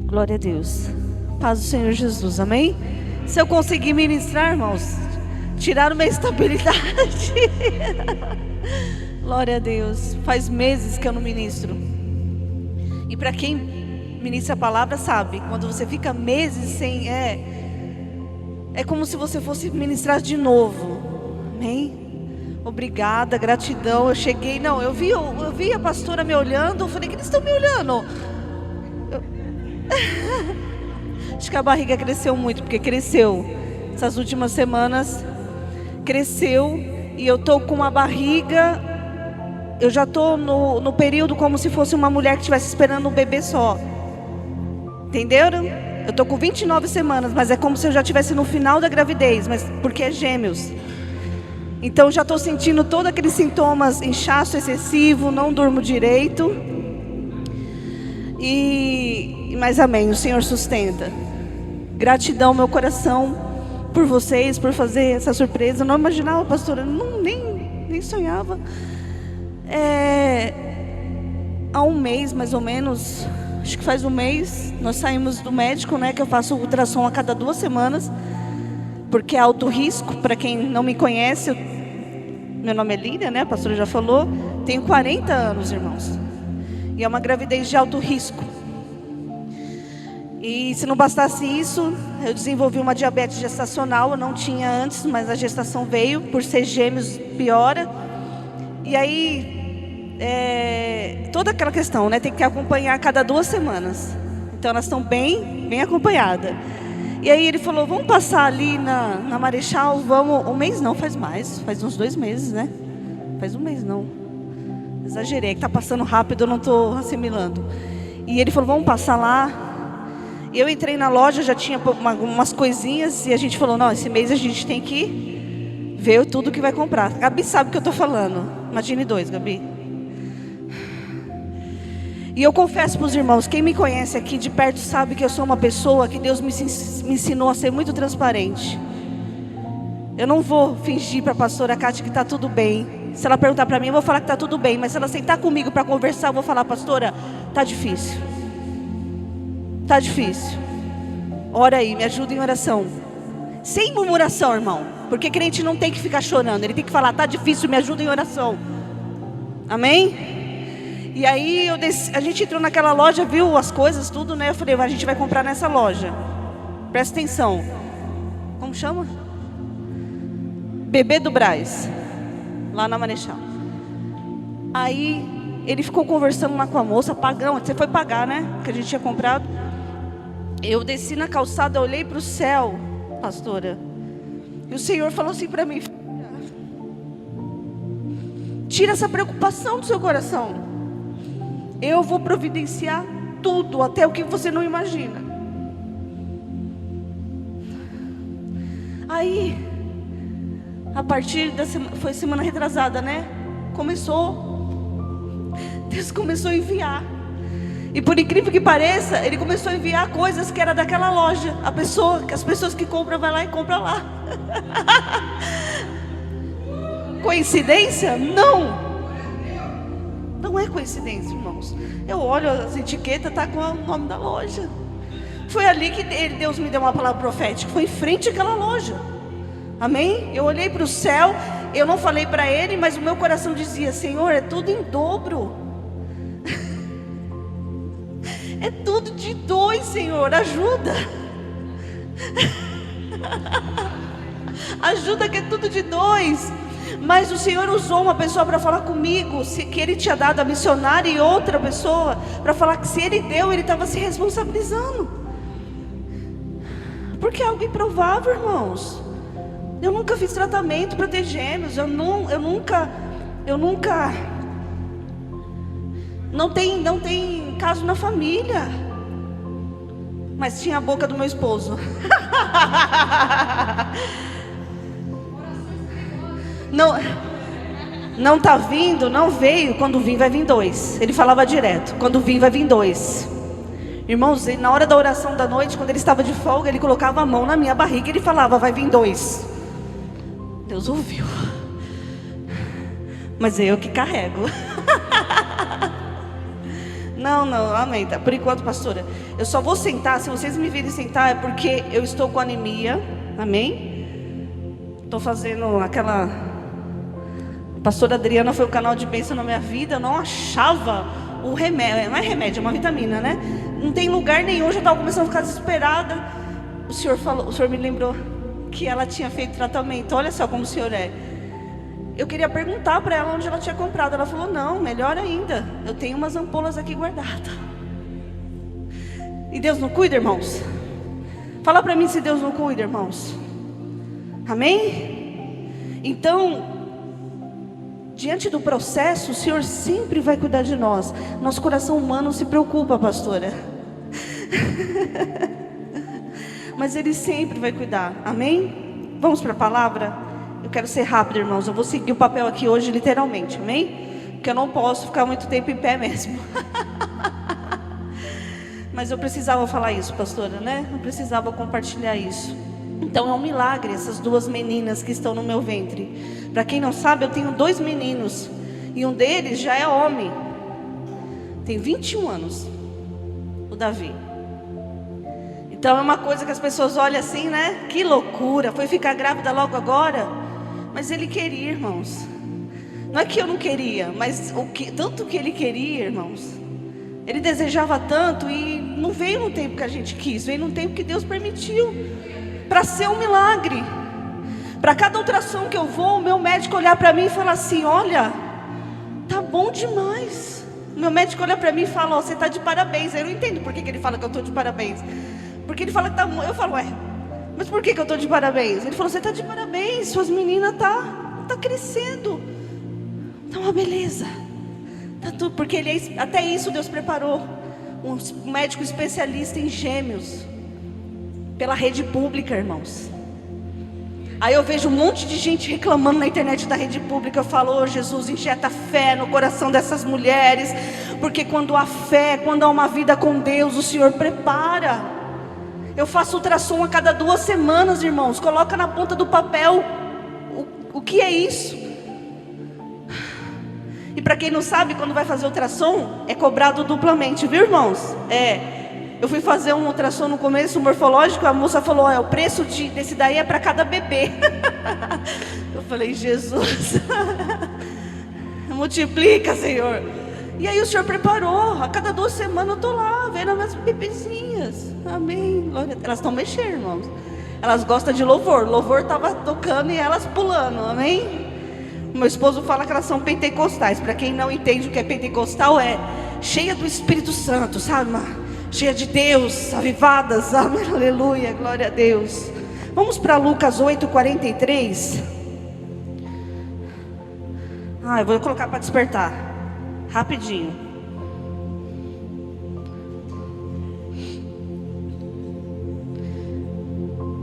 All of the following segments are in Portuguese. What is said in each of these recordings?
Glória a Deus. Paz do Senhor Jesus, amém? Se eu conseguir ministrar, irmãos, tirar uma estabilidade. Glória a Deus. Faz meses que eu não ministro. E para quem ministra a palavra sabe, quando você fica meses sem... É como se você fosse ministrar de novo. Amém? Obrigada, gratidão. Eu cheguei, não, eu vi a pastora me olhando. Eu falei, que eles estão me olhando? Acho que a barriga cresceu muito, porque cresceu. Essas últimas semanas cresceu. E eu tô com uma barriga. Eu já tô no período como se fosse uma mulher que estivesse esperando um bebê só. Entenderam? Eu tô com 29 semanas, mas é como se eu já estivesse no final da gravidez, mas porque é gêmeos. Então já estou sentindo todos aqueles sintomas, inchaço excessivo, não durmo direito. Mas amém, o Senhor sustenta. Gratidão, meu coração, por vocês, por fazer essa surpresa. Eu não imaginava, pastora, nem sonhava. Há um mês, mais ou menos, acho que faz um mês, nós saímos do médico, né? Que eu faço ultrassom a cada 2 semanas, porque é alto risco. Para quem não me conhece, meu nome é Lídia, né? A pastora já falou. Tenho 40 anos, irmãos. E é uma gravidez de alto risco. E se não bastasse isso, eu desenvolvi uma diabetes gestacional. Eu não tinha antes, mas a gestação veio. Por ser gêmeos, piora. E aí, toda aquela questão, né? Tem que acompanhar a cada 2 semanas. Então elas estão bem acompanhadas. E aí ele falou, vamos passar ali na Marechal, vamos... Um mês não, faz mais, faz uns 2 meses, né? Faz um mês não. Exagerei, que tá passando rápido, eu não estou assimilando. E ele falou, vamos passar lá. Eu entrei na loja, já tinha umas coisinhas, e a gente falou, não, esse mês a gente tem que ver tudo que vai comprar. A Gabi sabe o que eu estou falando. Imagine 2, Gabi. E eu confesso para os irmãos, quem me conhece aqui de perto sabe que eu sou uma pessoa que Deus me ensinou a ser muito transparente. Eu não vou fingir para a pastora Cátia que está tudo bem. Se ela perguntar para mim, eu vou falar que está tudo bem. Mas se ela sentar comigo para conversar, eu vou falar, pastora, está difícil. Está difícil. Ora aí, me ajuda em oração. Sem murmuração, irmão. Porque crente não tem que ficar chorando. Ele tem que falar, está difícil, me ajuda em oração. Amém? E aí a gente entrou naquela loja, viu as coisas, tudo, né? Eu falei, a gente vai comprar nessa loja. Presta atenção. Como chama? Bebê do Brás. Lá na Marechal. Aí ele ficou conversando lá com a moça, pagando. Você foi pagar, né? Que a gente tinha comprado. Eu desci na calçada, olhei para o céu, pastora. E o Senhor falou assim para mim: tira essa preocupação do seu coração. Eu vou providenciar tudo, até o que você não imagina. Aí, a partir da semana, foi semana retrasada, né? Deus começou a enviar. E por incrível que pareça, Ele começou a enviar coisas que era daquela loja. As pessoas que compram, vai lá e compram lá. Coincidência? Não. Não é coincidência, irmãos. Eu olho as etiquetas, tá com o nome da loja. Foi ali que Deus me deu uma palavra profética. Foi em frente àquela loja. Amém? Eu olhei para o céu. Eu não falei para ele, mas o meu coração dizia: Senhor, é tudo em dobro. É tudo de 2, Senhor, ajuda. Ajuda que é tudo de 2. Mas o Senhor usou uma pessoa para falar comigo, que Ele tinha dado a missionária, e outra pessoa para falar que se Ele deu, Ele estava se responsabilizando. Porque é algo improvável, irmãos. Eu nunca fiz tratamento para ter gêmeos. Eu nunca. Não tem caso na família. Mas tinha a boca do meu esposo. Não tá vindo, não veio. Quando vir vai vir 2. Ele falava direto: quando vir vai vir 2. Irmãos, na hora da oração da noite, quando ele estava de folga, ele colocava a mão na minha barriga e ele falava: vai vir 2. Deus ouviu. Mas é eu que carrego. Não, não, amém. Tá. Por enquanto, pastora, eu só vou sentar, se vocês me virem sentar, é porque eu estou com anemia, amém? Estou fazendo aquela... A pastora Adriana foi o canal de bênção na minha vida, eu não achava o remédio, não é remédio, é uma vitamina, né? Não tem lugar nenhum, eu já estava começando a ficar desesperada. O senhor me lembrou que ela tinha feito tratamento, olha só como o senhor é. Eu queria perguntar para ela onde ela tinha comprado. Ela falou, não, melhor ainda, eu tenho umas ampolas aqui guardadas. E Deus não cuida, irmãos? Fala para mim se Deus não cuida, irmãos. Amém? Então, diante do processo, o Senhor sempre vai cuidar de nós. Nosso coração humano se preocupa, pastora. Mas Ele sempre vai cuidar, amém? Vamos para a palavra? Eu quero ser rápido, irmãos. Eu vou seguir o papel aqui hoje, literalmente, amém? Porque eu não posso ficar muito tempo em pé mesmo. Mas eu precisava falar isso, pastora, né? Eu precisava compartilhar isso. Então é um milagre essas duas meninas que estão no meu ventre. Para quem não sabe, eu tenho 2 meninos. E um deles já é homem. Tem 21 anos. O Davi. Então é uma coisa que as pessoas olham assim, né? Que loucura, foi ficar grávida logo agora? Mas ele queria, irmãos. Não é que eu não queria, mas tanto que ele queria, irmãos. Ele desejava tanto e não veio no tempo que a gente quis, veio no tempo que Deus permitiu. Para ser um milagre. Para cada ultrassom que eu vou, o meu médico olhar para mim e falar assim, olha, tá bom demais. O meu médico olha para mim e fala, ó, você tá de parabéns. Eu não entendo por que ele fala que eu tô de parabéns. Porque ele fala que tá... Eu falo, mas por que eu estou de parabéns? Ele falou, você está de parabéns, suas meninas tá crescendo. Tá uma beleza. Tá tudo, porque até isso Deus preparou. Um médico especialista em gêmeos. Pela rede pública, irmãos. Aí eu vejo um monte de gente reclamando na internet da rede pública. Eu falo, oh, Jesus, injeta fé no coração dessas mulheres. Porque quando há fé, quando há uma vida com Deus, o Senhor prepara. Eu faço ultrassom a cada 2 semanas, irmãos. Coloca na ponta do papel o que é isso. E para quem não sabe, quando vai fazer ultrassom, é cobrado duplamente, viu, irmãos? Eu fui fazer um ultrassom no começo, morfológico. A moça falou, o preço desse daí é para cada bebê. Eu falei, Jesus, multiplica, Senhor. E aí o Senhor preparou, a cada 2 semanas eu estou lá, vendo as minhas bebezinhas, amém, elas estão mexendo, irmãos, elas gostam de louvor estava tocando e elas pulando, amém. Meu esposo fala que elas são pentecostais. Para quem não entende o que é pentecostal, é cheia do Espírito Santo, sabe, cheia de Deus, avivadas, amém, aleluia, glória a Deus. Vamos para Lucas 8:43. Eu vou colocar para despertar. Rapidinho.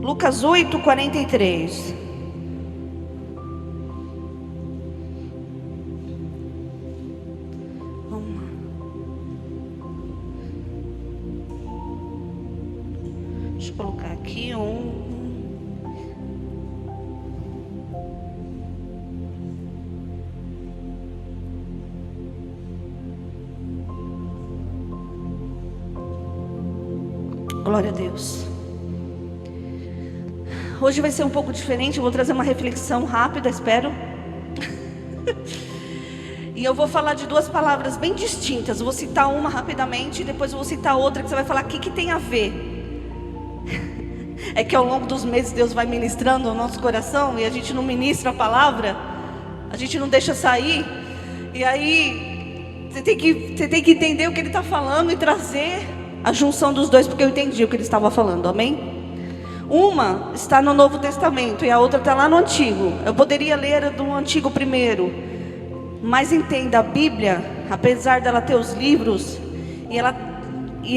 Lucas 8:43. Vamos lá. Deixa eu colocar aqui Glória a Deus. Hoje vai ser um pouco diferente. Eu vou trazer uma reflexão rápida, espero. E eu vou falar de 2 palavras bem distintas. Eu vou citar uma rapidamente e depois eu vou citar outra que você vai falar o que tem a ver. É que ao longo dos meses Deus vai ministrando o nosso coração e a gente não ministra a palavra, a gente não deixa sair. E aí você tem que entender o que Ele está falando e trazer a junção dos 2, porque eu entendi o que Ele estava falando, amém? Uma está no Novo Testamento e a outra está lá no Antigo. Eu poderia ler do Antigo primeiro, mas entenda, a Bíblia, apesar dela ter os livros e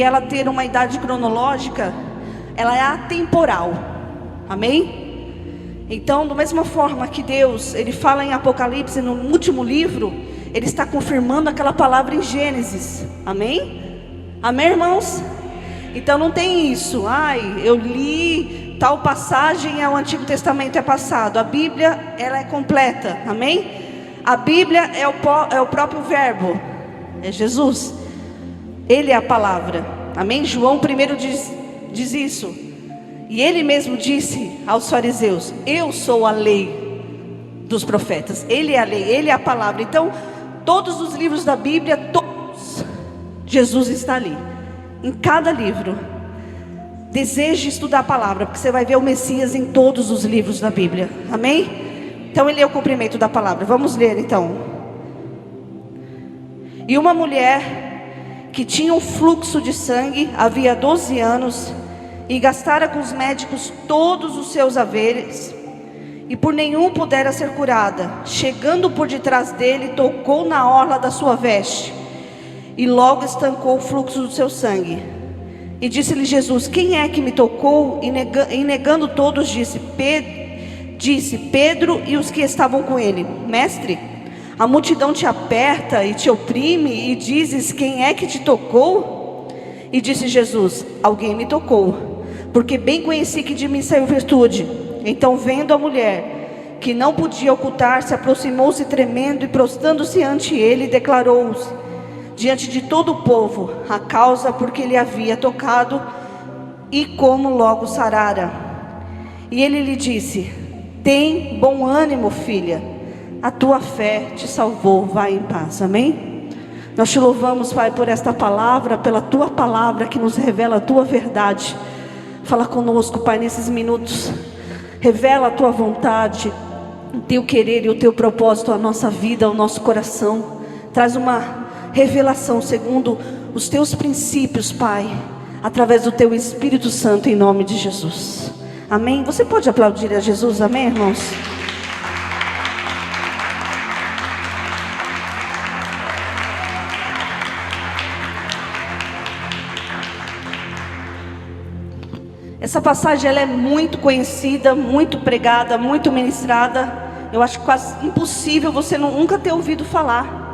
ela ter uma idade cronológica, ela é atemporal, amém? Então, da mesma forma que Deus, Ele fala em Apocalipse, no último livro, Ele está confirmando aquela palavra em Gênesis, amém? Amém, irmãos? Então não tem isso, eu li tal passagem, o Antigo Testamento é passado. A Bíblia, ela é completa, amém? A Bíblia é o próprio verbo, é Jesus. Ele é a palavra. Amém? João primeiro diz isso. E ele mesmo disse aos fariseus: eu sou a lei dos profetas. Ele é a lei, ele é a palavra. Então, todos os livros da Bíblia, todos, Jesus está ali. Em cada livro. Deseje estudar a palavra, porque você vai ver o Messias em todos os livros da Bíblia. Amém? Então ele é o cumprimento da palavra. Vamos ler então. E uma mulher que tinha um fluxo de sangue havia 12 anos e gastara com os médicos todos os seus haveres, e por nenhum pudera ser curada, chegando por detrás dele, tocou na orla da sua veste, e logo estancou o fluxo do seu sangue. E disse-lhe Jesus: quem é que me tocou? E negando todos, disse Pedro e os que estavam com ele: mestre, a multidão te aperta e te oprime, e dizes: quem é que te tocou? E disse Jesus: alguém me tocou, porque bem conheci que de mim saiu virtude. Então, vendo a mulher, que não podia ocultar-se, aproximou-se tremendo, e prostrando-se ante ele, declarou-se diante de todo o povo a causa porque ele havia tocado, e como logo sarara. E ele lhe disse: tem bom ânimo, filha, a tua fé te salvou, vai em paz. Amém? Nós te louvamos, Pai, por esta palavra, pela tua palavra que nos revela a tua verdade. Fala conosco, Pai, nesses minutos. Revela a tua vontade, o teu querer e o teu propósito à nossa vida, ao nosso coração. Traz uma revelação segundo os teus princípios, Pai, através do teu Espírito Santo, em nome de Jesus. Amém? Você pode aplaudir a Jesus, amém, irmãos? Essa passagem ela é muito conhecida, muito pregada, muito ministrada. Eu acho quase impossível você nunca ter ouvido falar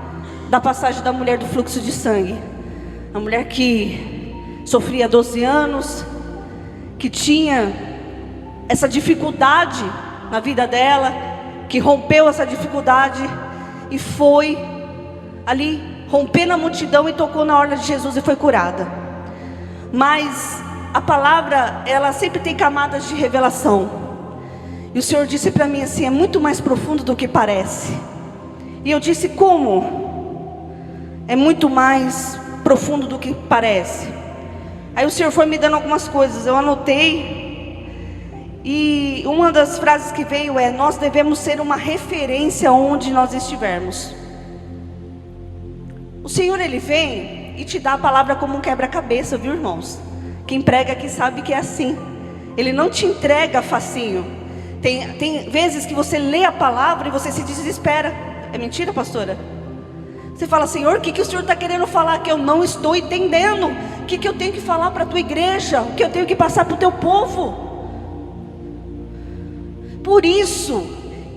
da passagem da mulher do fluxo de sangue. A mulher que sofria 12 anos, que tinha essa dificuldade na vida dela, que rompeu essa dificuldade e foi ali romper na multidão e tocou na orla de Jesus e foi curada. Mas a palavra, ela sempre tem camadas de revelação. E o Senhor disse para mim assim: é muito mais profundo do que parece. E eu disse: como? É muito mais profundo do que parece. Aí o Senhor foi me dando algumas coisas, eu anotei. E uma das frases que veio é: nós devemos ser uma referência onde nós estivermos. O Senhor, Ele vem e te dá a palavra como um quebra-cabeça, viu, irmãos? Quem prega aqui sabe que é assim. Ele não te entrega facinho. Tem vezes que você lê a palavra e você se desespera. É mentira, pastora? Você fala: Senhor, o que o Senhor está querendo falar que eu não estou entendendo? O que eu tenho que falar para a tua igreja? O que eu tenho que passar para o teu povo? Por isso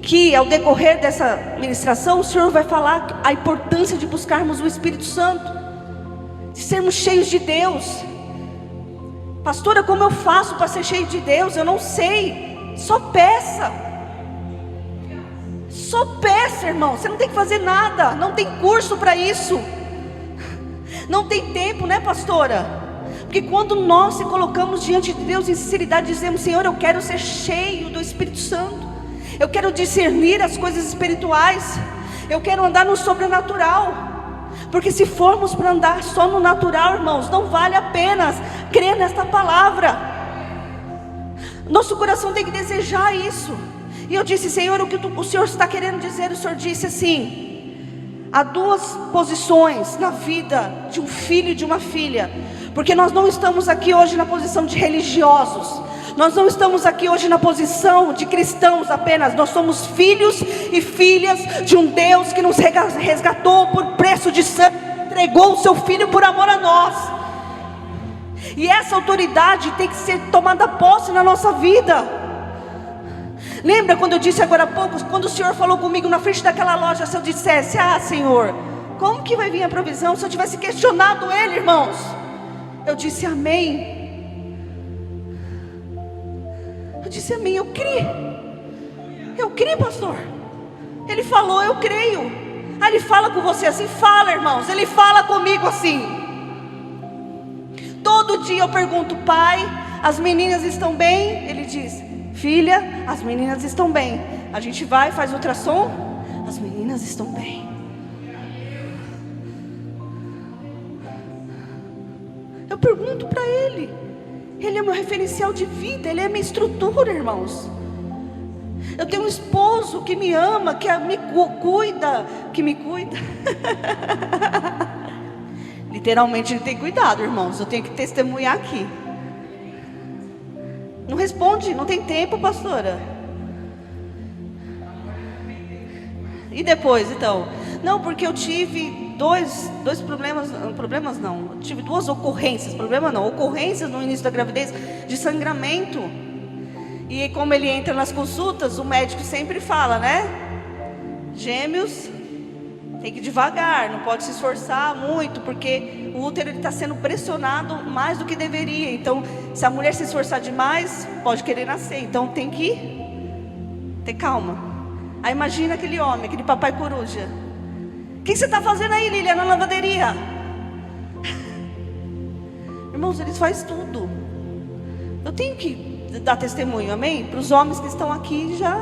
que ao decorrer dessa ministração, o Senhor vai falar a importância de buscarmos o Espírito Santo, de sermos cheios de Deus. Pastora, como eu faço para ser cheio de Deus? Eu não sei. Só peça. Só peça, irmão. Você não tem que fazer nada. Não tem curso para isso. Não tem tempo, né, pastora? Porque quando nós se colocamos diante de Deus em sinceridade, dizemos: Senhor, eu quero ser cheio do Espírito Santo. Eu quero discernir as coisas espirituais. Eu quero andar no sobrenatural. Porque se formos para andar só no natural, irmãos, não vale a pena crer nesta palavra. Nosso coração tem que desejar isso. E eu disse: Senhor, o que o Senhor está querendo dizer? O Senhor disse assim: há duas posições na vida de um filho e de uma filha. Porque nós não estamos aqui hoje na posição de religiosos. Nós não estamos aqui hoje na posição de cristãos apenas. Nós somos filhos e filhas de um Deus que nos resgatou por preço de sangue, entregou o seu Filho por amor a nós. E essa autoridade tem que ser tomada posse na nossa vida. Lembra quando eu disse agora há pouco, quando o Senhor falou comigo na frente daquela loja, se eu dissesse: ah, Senhor, como que vai vir a provisão? Se eu tivesse questionado Ele, irmãos, eu disse amém. Eu disse amém, eu criei. Eu criei, pastor. Ele falou, eu creio. Ah, Ele fala com você assim? Fala, irmãos. Ele fala comigo assim. Todo dia eu pergunto: pai, as meninas estão bem? Ele diz: filha, as meninas estão bem. A gente vai, faz ultrassom, as meninas estão bem. Eu pergunto para ele. Ele é meu referencial de vida, ele é minha estrutura, irmãos. Eu tenho um esposo que me ama, que me cuida, Literalmente ele tem cuidado, irmãos. Eu tenho que testemunhar aqui. Não responde, não tem tempo, pastora. E depois, então? Não, porque eu tive dois problemas não. Eu tive duas ocorrências, ocorrências no início da gravidez de sangramento. E como ele entra nas consultas, o médico sempre fala, né? Gêmeos, tem que ir devagar, não pode se esforçar muito, porque o útero está sendo pressionado mais do que deveria. Então, se a mulher se esforçar demais, pode querer nascer. Então, tem que ter calma. Aí imagina aquele homem, aquele papai coruja. O que você está fazendo aí, Lília, na lavanderia? Irmãos, eles fazem tudo. Eu tenho que dar testemunho, amém? Para os homens que estão aqui já,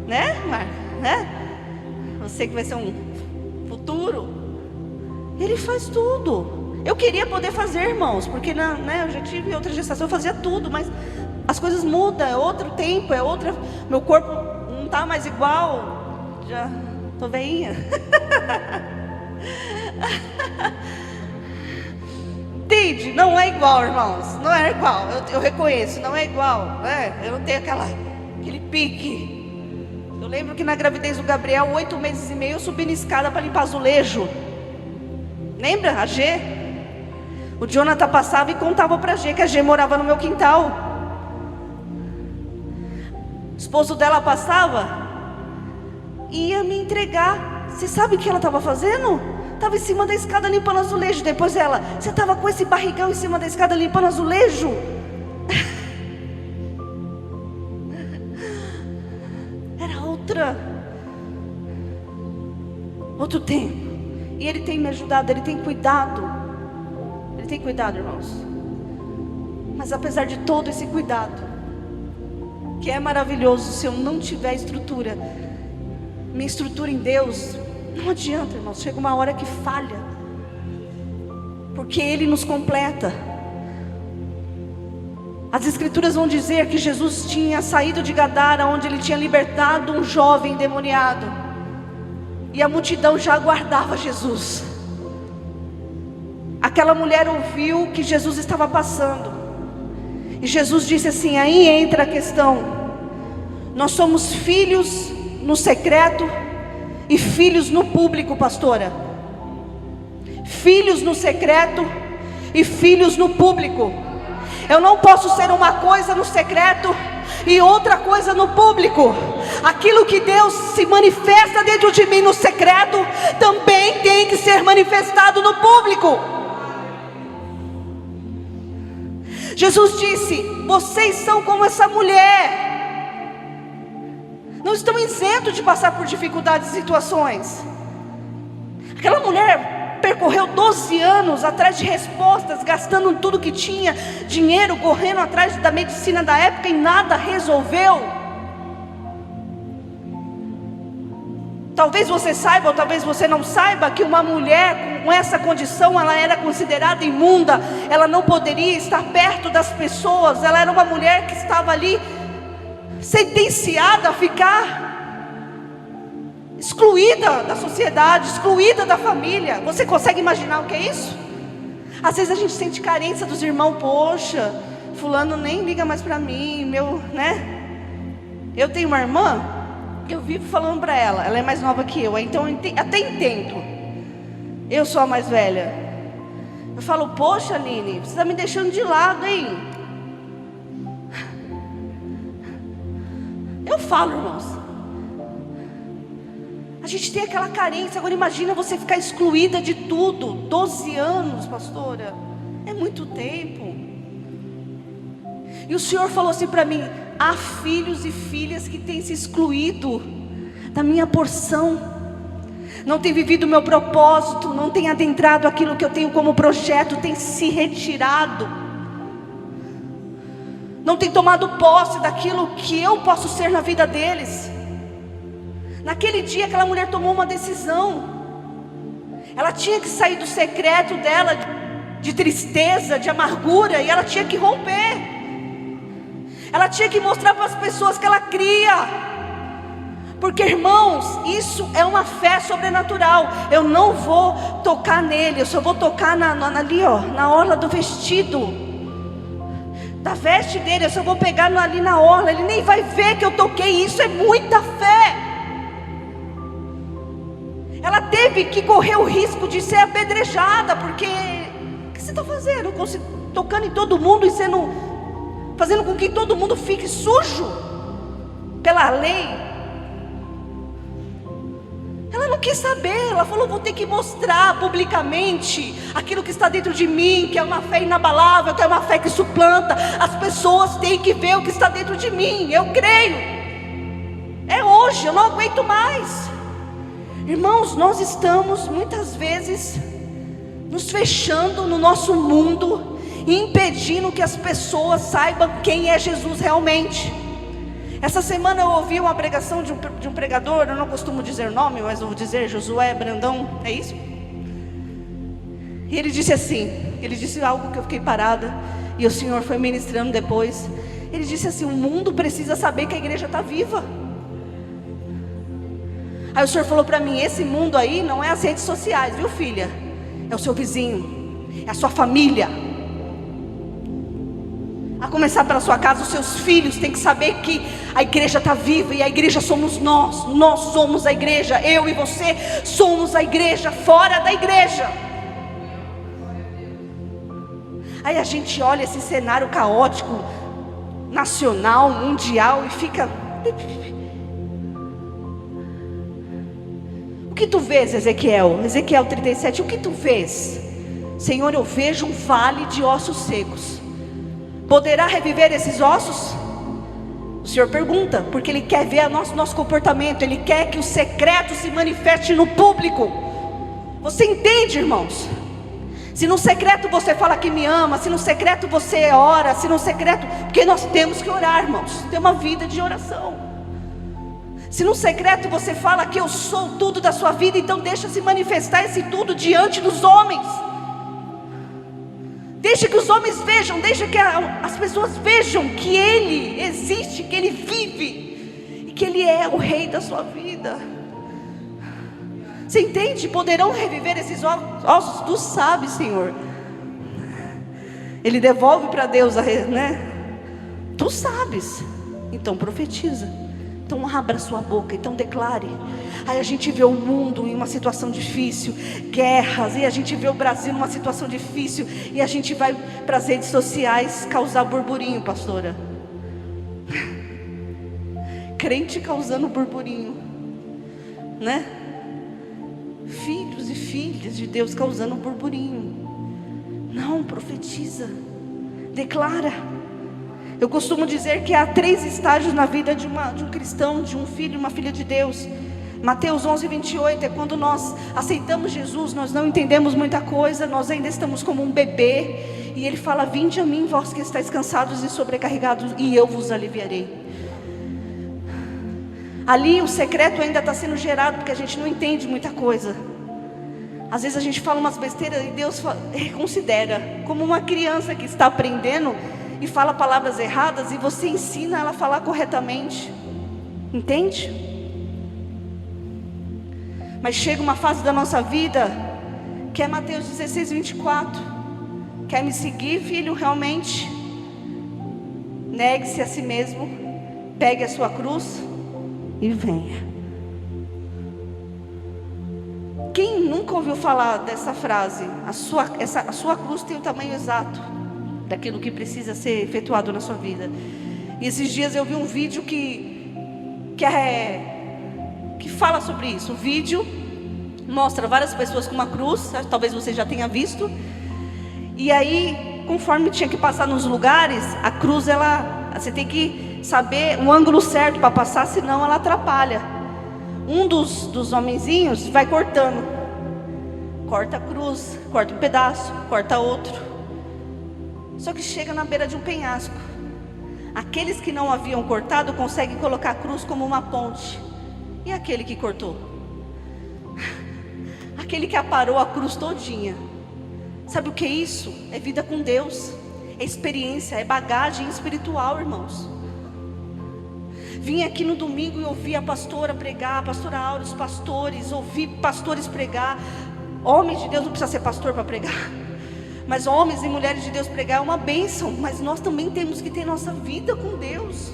né, Marco? Né? Você que vai ser um futuro. Ele faz tudo. Eu queria poder fazer, irmãos, porque eu já tive outra gestação, eu fazia tudo, mas as coisas mudam, é outro tempo, meu corpo não está mais igual. Já tô veinha. Entende? Não é igual, irmãos. Não é igual. Eu reconheço, não é igual. Eu não tenho aquele pique. Eu lembro que na gravidez do Gabriel, 8 meses e meio, eu subi na escada para limpar azulejo. Lembra? A G. O Jonathan passava e contava para a G que a G morava no meu quintal. O esposo dela passava e ia me entregar. Você sabe o que ela estava fazendo? Estava em cima da escada limpando azulejo. Depois ela: você estava com esse barrigão em cima da escada limpando azulejo? Era outro tempo. E ele tem me ajudado, ele tem cuidado. Ele tem cuidado, irmãos. Mas apesar de todo esse cuidado, que é maravilhoso, se eu não tiver estrutura, minha estrutura em Deus, não adianta, irmãos. Chega uma hora que falha, porque Ele nos completa. As escrituras vão dizer que Jesus tinha saído de Gadara, onde Ele tinha libertado um jovem endemoniado, e a multidão já aguardava Jesus. Aquela mulher ouviu que Jesus estava passando, e Jesus disse assim: aí entra a questão. Nós somos filhos no secreto e filhos no público, pastora. Filhos no secreto e filhos no público. Eu não posso ser uma coisa no secreto e outra coisa no público. Aquilo que Deus se manifesta dentro de mim no secreto também tem que ser manifestado no público. Jesus disse: vocês são como essa mulher. Não estão isentos de passar por dificuldades e situações. Aquela mulher percorreu 12 anos atrás de respostas, gastando tudo que tinha, dinheiro, correndo atrás da medicina da época, e nada resolveu. Talvez você saiba, ou talvez você não saiba, que uma mulher com essa condição, ela era considerada imunda. Ela não poderia estar perto das pessoas. Ela era uma mulher que estava ali sentenciada a ficar excluída da sociedade, excluída da família. Você consegue imaginar o que é isso? Às vezes a gente sente carência dos irmãos. Poxa, fulano nem liga mais para mim, Eu tenho uma irmã que eu vivo falando para ela é mais nova que eu, então eu até entendo. Eu sou a mais velha. Eu falo: poxa, Aline, você está me deixando de lado, hein? Eu falo, irmãos. A gente tem aquela carência. Agora imagina você ficar excluída de tudo. 12 anos, pastora, é muito tempo. E o Senhor falou assim para mim: há filhos e filhas que têm se excluído da minha porção. não tem vivido o meu propósito, não tem adentrado aquilo que eu tenho como projeto, tem se retirado, não tem tomado posse daquilo que eu posso ser na vida deles. Naquele dia aquela mulher tomou uma decisão. Ela tinha que sair do secreto dela, de tristeza, de amargura, e ela tinha que romper. Ela tinha que mostrar para as pessoas que ela cria. Porque, irmãos, isso é uma fé sobrenatural. Eu não vou tocar nele, eu só vou tocar ali, ó, na orla do vestido, da veste dele. Eu só vou pegar ali na orla. Ele nem vai ver que eu toquei. Isso é muita fé. Ela teve que correr o risco de ser apedrejada, porque o que você está fazendo? Tocando em todo mundo e fazendo com que todo mundo fique sujo pela lei. Ela não quis saber. Ela falou: vou ter que mostrar publicamente aquilo que está dentro de mim, que é uma fé inabalável, que é uma fé que suplanta. As pessoas têm que ver o que está dentro de mim. Eu creio. É hoje, eu não aguento mais. Irmãos, nós estamos muitas vezes nos fechando no nosso mundo e impedindo que as pessoas saibam quem é Jesus realmente. Essa semana eu ouvi uma pregação de um pregador, eu não costumo dizer nome, mas eu vou dizer Josué Brandão, é isso? E ele disse assim, ele disse algo que eu fiquei parada, e o Senhor foi ministrando depois. Ele disse assim: o mundo precisa saber que a igreja está viva. Aí o Senhor falou para mim: esse mundo aí não é as redes sociais, viu, filha? É o seu vizinho, é a sua família. A começar pela sua casa, os seus filhos têm que saber que a igreja está viva, e a igreja somos nós. Nós somos a igreja, eu e você somos a igreja fora da igreja. Aí a gente olha esse cenário caótico, nacional, mundial, e fica... O que tu vês, Ezequiel? Ezequiel 37, o que tu vês? Senhor, eu vejo um vale de ossos secos. Poderá reviver esses ossos? O Senhor pergunta, porque Ele quer ver nosso comportamento. Ele quer que o secreto se manifeste no público. Você entende, irmãos? Se no secreto você fala que me ama, se no secreto você ora, se no secreto... Porque nós temos que orar, irmãos, ter uma vida de oração. Se no secreto você fala que eu sou tudo da sua vida, então deixa se manifestar esse tudo diante dos homens. Deixa que os homens vejam, deixa que as pessoas vejam que Ele existe, que Ele vive, e que Ele é o Rei da sua vida. Você entende? Poderão reviver esses ossos? Tu sabes, Senhor. Ele devolve para Deus, né? Tu sabes. Então profetiza. Então abra sua boca, então declare. Aí a gente vê o mundo em uma situação difícil, guerras, e a gente vê o Brasil numa situação difícil, e a gente vai para as redes sociais causar burburinho, pastora. Crente causando burburinho, né? Filhos e filhas de Deus causando burburinho. Não, profetiza, declara. Eu costumo dizer que há 3 estágios na vida de um cristão, de um filho e uma filha de Deus. Mateus 11, 28 é quando nós aceitamos Jesus, nós não entendemos muita coisa, nós ainda estamos como um bebê. E Ele fala: vinde a mim, vós que estáis cansados e sobrecarregados, e eu vos aliviarei. Ali o secreto ainda está sendo gerado, porque a gente não entende muita coisa. Às vezes a gente fala umas besteiras e Deus reconsidera, como uma criança que está aprendendo e fala palavras erradas, e você ensina ela a falar corretamente. Entende? Mas chega uma fase da nossa vida, que é Mateus 16, 24. Quer me seguir, filho, realmente? Negue-se a si mesmo, pegue a sua cruz e venha. Quem nunca ouviu falar dessa frase? A sua cruz tem o tamanho exato daquilo que precisa ser efetuado na sua vida. E esses dias eu vi um vídeo que fala sobre isso. O vídeo mostra várias pessoas com uma cruz, talvez você já tenha visto. E aí, conforme tinha que passar nos lugares, a cruz, você tem que saber o ângulo certo para passar, senão ela atrapalha. Um dos homenzinhos vai cortando. Corta a cruz, corta um pedaço, corta outro. Só que chega na beira de um penhasco. Aqueles que não haviam cortado conseguem colocar a cruz como uma ponte. E aquele que cortou? Aquele que aparou a cruz todinha. Sabe o que é isso? É vida com Deus. É experiência, é bagagem espiritual, irmãos. Vim aqui no domingo e ouvi a pastora pregar, a pastora Áurea, os pastores, ouvi pastores pregar. Homens de Deus não precisa ser pastor para pregar, mas homens e mulheres de Deus pregar é uma bênção. Mas nós também temos que ter nossa vida com Deus.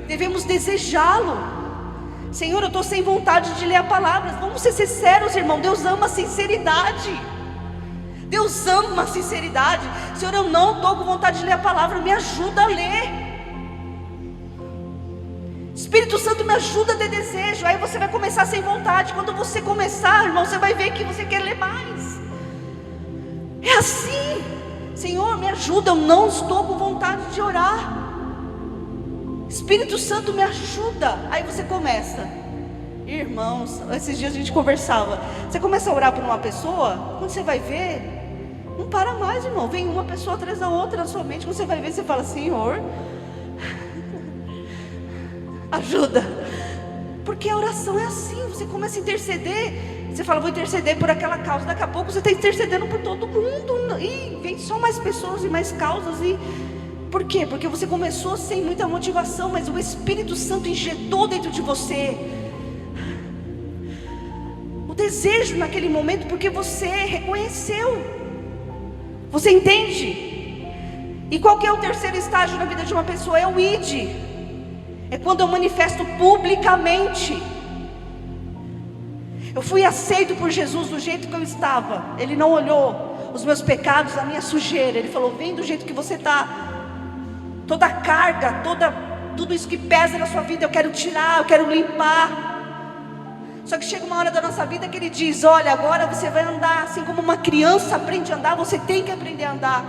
Devemos desejá-lo. Senhor, eu estou sem vontade de ler a palavra. Vamos ser sinceros, irmão. Deus ama a sinceridade. Deus ama a sinceridade. Senhor, eu não estou com vontade de ler a palavra. Me ajuda a ler. Espírito Santo, me ajuda a ter desejo. Aí você vai começar sem vontade. Quando você começar, irmão, você vai ver que você quer ler mais. É assim. Senhor, me ajuda, eu não estou com vontade de orar. Espírito Santo, me ajuda. Aí você começa. Irmãos, esses dias a gente conversava. Você começa a orar por uma pessoa, quando você vai ver, não para mais, irmão. Vem uma pessoa atrás da outra na sua mente. Quando você vai ver, você fala: Senhor, ajuda. Porque a oração é assim. Você começa a interceder. Você fala: vou interceder por aquela causa. Daqui a pouco você está intercedendo por todo mundo. E vem só mais pessoas e mais causas. E por quê? Porque você começou sem muita motivação, mas o Espírito Santo injetou dentro de você o desejo naquele momento, porque você reconheceu. Você entende? E qual que é o terceiro estágio na vida de uma pessoa? É o id. É quando eu manifesto publicamente. Eu fui aceito por Jesus do jeito que eu estava. Ele não olhou os meus pecados, a minha sujeira. Ele falou: vem do jeito que você está. Toda a carga, tudo isso que pesa na sua vida, eu quero tirar, eu quero limpar. Só que chega uma hora da nossa vida que Ele diz: olha, agora você vai andar assim como uma criança aprende a andar. Você tem que aprender a andar.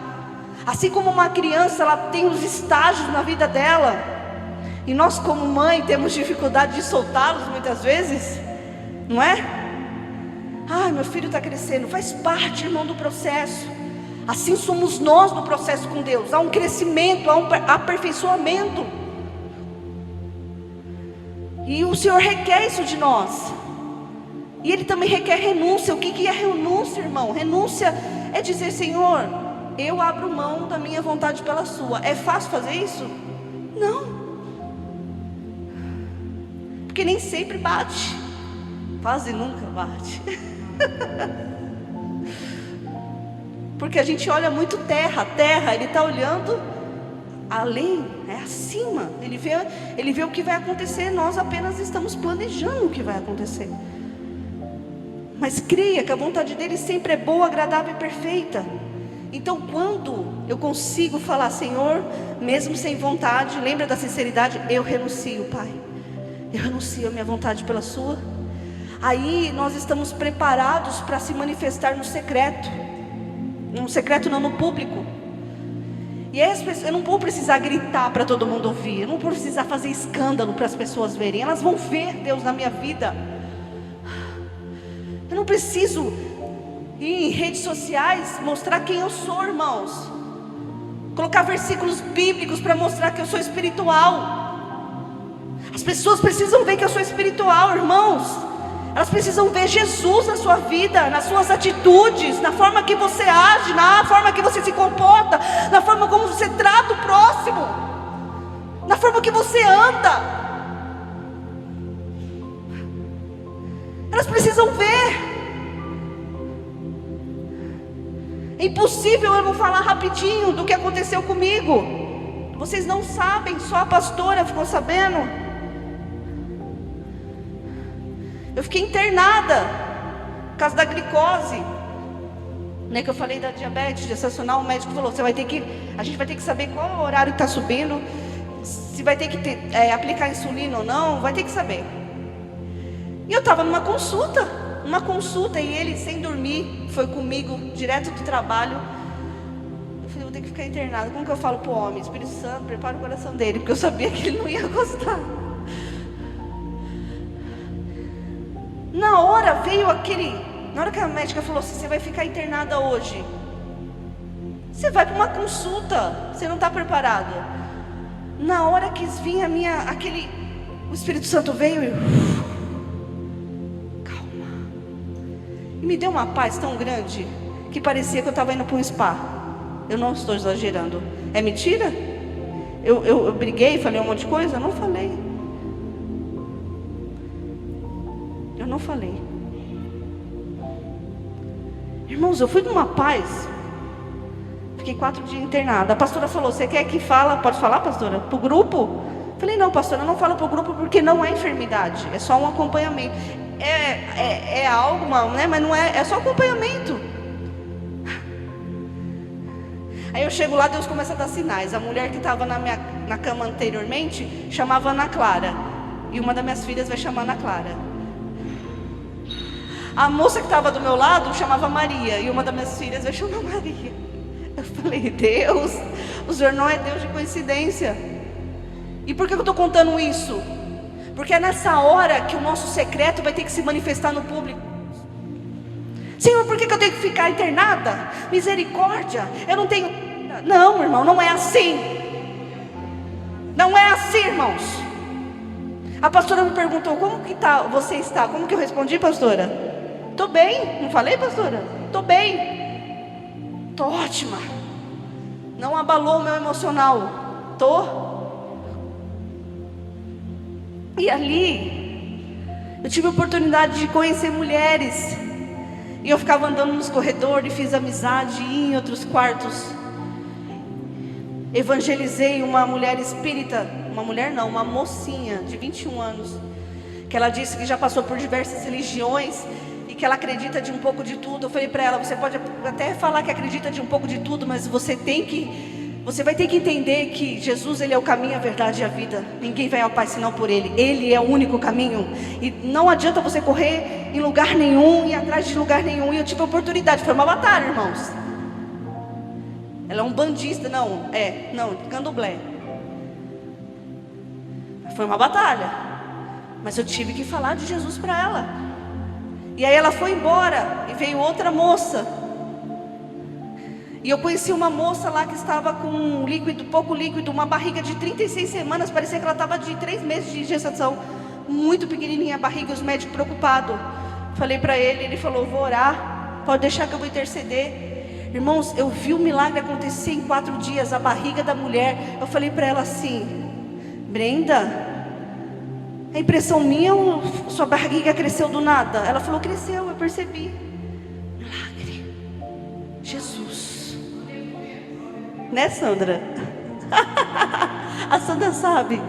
Assim como uma criança, ela tem os estágios na vida dela. E nós como mãe temos dificuldade de soltá-los muitas vezes, não é? Ah, meu filho está crescendo. Faz parte, irmão, do processo. Assim somos nós no processo com Deus. Há um crescimento, há um aperfeiçoamento. E o Senhor requer isso de nós. E Ele também requer renúncia. O que é renúncia, irmão? Renúncia é dizer: Senhor, eu abro mão da minha vontade pela sua. É fácil fazer isso? Não. Porque nem sempre bate. Quase nunca bate. Porque a gente olha muito terra. Ele está olhando além, é acima. Ele vê o que vai acontecer. Nós apenas estamos planejando o que vai acontecer. Mas creia que a vontade dele sempre é boa, agradável e perfeita. Então quando eu consigo falar: Senhor, mesmo sem vontade, lembra da sinceridade, eu renuncio, Pai. Eu renuncio a minha vontade pela sua. Aí nós estamos preparados para se manifestar no secreto. No secreto não, no público. E aí eu não vou precisar gritar para todo mundo ouvir. Eu não vou precisar fazer escândalo para as pessoas verem. Elas vão ver Deus na minha vida. Eu não preciso ir em redes sociais mostrar quem eu sou, irmãos. Colocar versículos bíblicos para mostrar que eu sou espiritual. As pessoas precisam ver que eu sou espiritual, irmãos. Elas precisam ver Jesus na sua vida, nas suas atitudes, na forma que você age, na forma que você se comporta, na forma como você trata o próximo, na forma que você anda. Elas precisam ver. É impossível eu não falar rapidinho do que aconteceu comigo. Vocês não sabem, só a pastora ficou sabendo. Eu fiquei internada por causa da glicose, né, que eu falei da diabetes gestacional. O médico falou: a gente vai ter que saber qual é o horário que está subindo, se vai ter que aplicar insulina ou não, vai ter que saber. E eu estava numa consulta, e ele, sem dormir, foi comigo direto do trabalho. Eu falei: vou ter que ficar internada. Como que eu falo para o homem? Espírito Santo, prepara o coração dele, porque eu sabia que ele não ia gostar. Na hora veio aquele... Na hora que a médica falou assim, você vai ficar internada hoje. Você vai para uma consulta, você não está preparado. Na hora que vinha o Espírito Santo veio e... Calma. E me deu uma paz tão grande que parecia que eu estava indo para um spa. Eu não estou exagerando. É mentira? Eu briguei, falei um monte de coisa? Eu não falei. Eu não falei. Irmãos, eu fui numa paz. Fiquei 4 dias internada. A pastora falou, você quer que fala? Pode falar, pastora? Para o grupo? Falei, não, pastora, eu não falo para o grupo porque não é enfermidade. É só um acompanhamento. É algo, né? Mas não é só acompanhamento. Aí eu chego lá, Deus começa a dar sinais. A mulher que estava na cama anteriormente chamava Ana Clara. E uma das minhas filhas vai chamar Ana Clara. A moça que estava do meu lado chamava Maria. E uma das minhas filhas vai chamar Maria. Eu falei, Deus, o Senhor não é Deus de coincidência. E por que eu estou contando isso? Porque é nessa hora que o nosso secreto vai ter que se manifestar no público. Senhor, por que eu tenho que ficar internada? Misericórdia, eu não tenho... Não, irmão, não é assim. Não é assim, irmãos. A pastora me perguntou, como que você está? Como que eu respondi, pastora? Estou bem, não falei, pastora? Estou bem. Estou ótima. Não abalou o meu emocional. E ali eu tive a oportunidade de conhecer mulheres. E eu ficava andando nos corredores, fiz amizade, ia em outros quartos. Evangelizei uma mulher espírita. Uma mulher não, uma mocinha de 21 anos. Que ela disse que já passou por diversas religiões e que ela acredita de um pouco de tudo. Eu falei para ela, você pode até falar que acredita de um pouco de tudo, mas você vai ter que entender que Jesus, Ele é o caminho, a verdade e a vida. Ninguém vai ao Pai senão por Ele. Ele é o único caminho. E não adianta você correr em lugar nenhum e atrás de lugar nenhum. E eu tive a oportunidade, foi uma batalha, irmãos. Ela é um bandista, não, candomblé. Foi uma batalha. Mas eu tive que falar de Jesus para ela. E aí ela foi embora e veio outra moça. E eu conheci uma moça lá que estava com pouco líquido, uma barriga de 36 semanas, parecia que ela estava de 3 meses de gestação, muito pequenininha a barriga, os médicos preocupados. Falei para ele falou, vou orar, pode deixar que eu vou interceder. Irmãos, eu vi o milagre acontecer em 4 dias, a barriga da mulher. Eu falei para ela assim, Brenda, é impressão minha ou sua barriga cresceu do nada? Ela falou, cresceu, eu percebi. Milagre, Jesus. Né, Sandra? A Sandra sabe.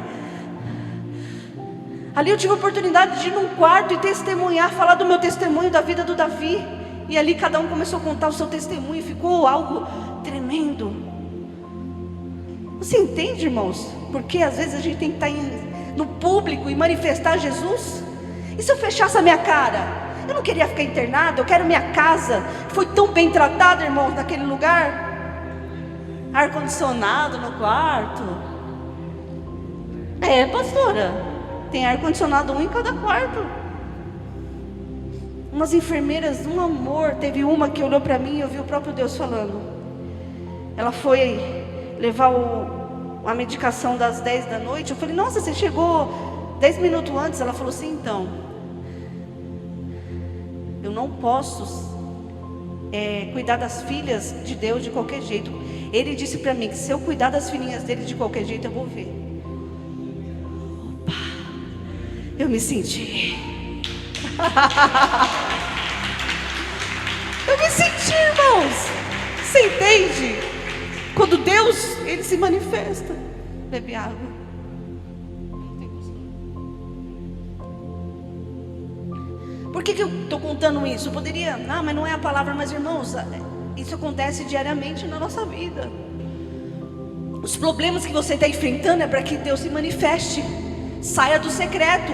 Ali eu tive a oportunidade de ir num quarto e testemunhar, falar do meu testemunho, da vida do Davi. E ali cada um começou a contar o seu testemunho e ficou algo tremendo. Você entende, irmãos? Porque às vezes a gente tem que estar no público e manifestar Jesus. E se eu fechasse a minha cara? Eu não queria ficar internada, eu quero minha casa. Foi tão bem tratada, irmãos, naquele lugar. Ar-condicionado no quarto. Pastora, tem ar-condicionado um em cada quarto. Umas enfermeiras, um amor. Teve uma que olhou para mim e eu vi o próprio Deus falando. Ela foi levar a medicação das 10 da noite. Eu falei, nossa, você chegou 10 minutos antes. Ela falou assim, então, eu não posso cuidar das filhas de Deus de qualquer jeito. Ele disse para mim que se eu cuidar das filhinhas dele de qualquer jeito, eu vou ver. Opa, eu me senti. Eu me senti, irmãos. Você entende? Quando Deus, Ele se manifesta. Bebe água. Por que eu estou contando isso? Eu poderia, mas não é a palavra, mas irmãos, isso acontece diariamente na nossa vida. Os problemas que você está enfrentando é para que Deus se manifeste. Saia do secreto.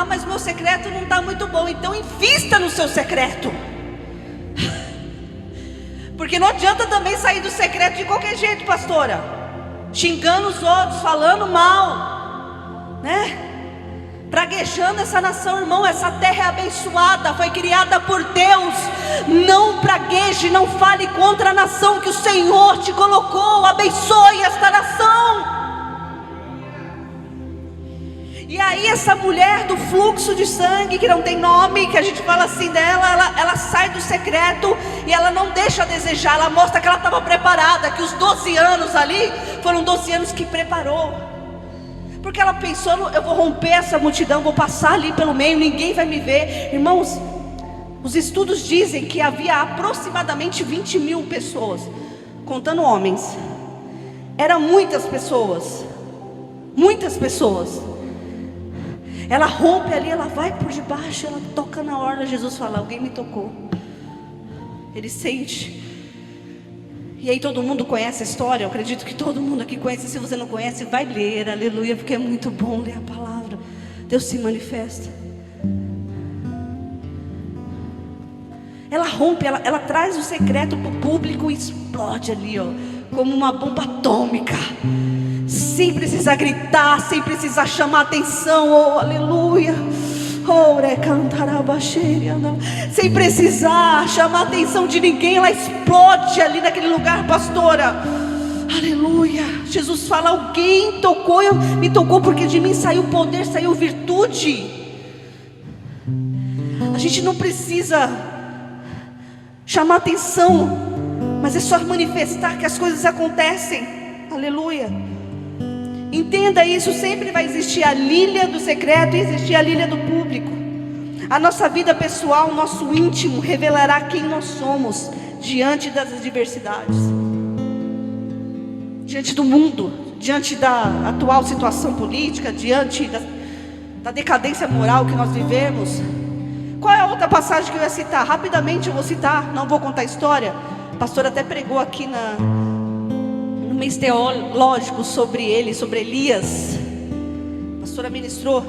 Mas meu secreto não está muito bom. Então invista no seu secreto. Porque não adianta também sair do secreto de qualquer jeito, pastora. Xingando os outros, falando mal, né? praguejando essa nação, irmão. Essa terra é abençoada, foi criada por Deus. Não pragueje, não fale contra a nação que o Senhor te colocou. Abençoe esta nação. E aí essa mulher do fluxo de sangue, que não tem nome, que a gente fala assim dela, ela sai do secreto e ela não deixa a desejar. Ela mostra que ela estava preparada, que os 12 anos ali foram 12 anos que preparou. Porque ela pensou, eu vou romper essa multidão, vou passar ali pelo meio, ninguém vai me ver. Irmãos, os estudos dizem que havia aproximadamente 20 mil pessoas, contando homens. Eram muitas pessoas, muitas pessoas. Ela rompe ali, ela vai por debaixo, ela toca na orla. Jesus fala, alguém me tocou. Ele sente. E aí todo mundo conhece a história. Eu acredito que todo mundo aqui conhece. Se você não conhece, vai ler, aleluia, porque é muito bom ler a palavra. Deus se manifesta. Ela rompe, ela traz o secreto para o público e explode ali, ó, como uma bomba atômica. Sem precisar gritar, sem precisar chamar atenção, oh aleluia, sem precisar chamar atenção de ninguém, ela explode ali naquele lugar, pastora, aleluia. Jesus fala, alguém tocou, me tocou, porque de mim saiu poder, saiu virtude. A gente não precisa chamar atenção, mas é só manifestar que as coisas acontecem, aleluia. Entenda isso, sempre vai existir a Lília do secreto e existir a Lília do público. A nossa vida pessoal, o nosso íntimo revelará quem nós somos diante das adversidades, diante do mundo, diante da atual situação política, diante da decadência moral que nós vivemos. Qual é a outra passagem que eu ia citar? Rapidamente eu vou citar, não vou contar a história. O pastor até pregou aqui no mês teológico sobre ele, sobre Elias. A pastora ministrou.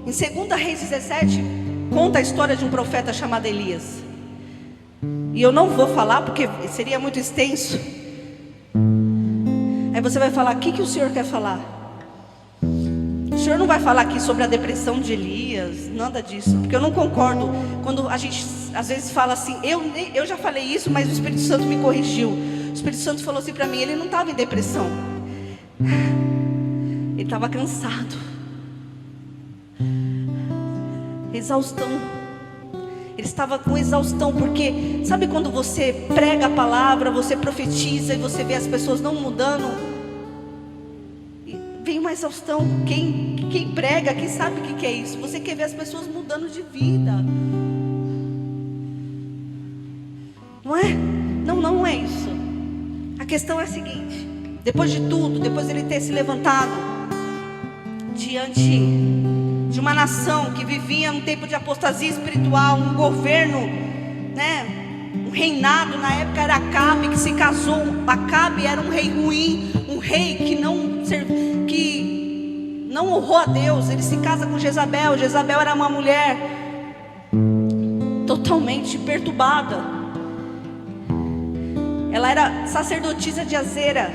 Em 2 Reis 17, conta a história de um profeta chamado Elias. E eu não vou falar porque seria muito extenso. Aí você vai falar, o que o Senhor quer falar? O Senhor não vai falar aqui sobre a depressão de Elias, nada disso, porque eu não concordo. Quando a gente às vezes fala assim, eu já falei isso, mas o Espírito Santo me corrigiu. O Espírito Santo falou assim para mim, ele não estava em depressão, ele estava cansado, exaustão. Ele estava com exaustão, porque sabe quando você prega a palavra, você profetiza e você vê as pessoas não mudando? Vem uma exaustão. Quem prega, quem sabe o que é isso? Você quer ver as pessoas mudando de vida, não é? Não é isso. A questão é a seguinte: depois de tudo, depois de ele ter se levantado diante de uma nação que vivia um tempo de apostasia espiritual, um governo, né, um reinado, na época era Acabe que se casou. Acabe era um rei ruim, um rei que não honrou a Deus. Ele se casa com Jezabel. Jezabel era uma mulher totalmente perturbada. Ela era sacerdotisa de Azera,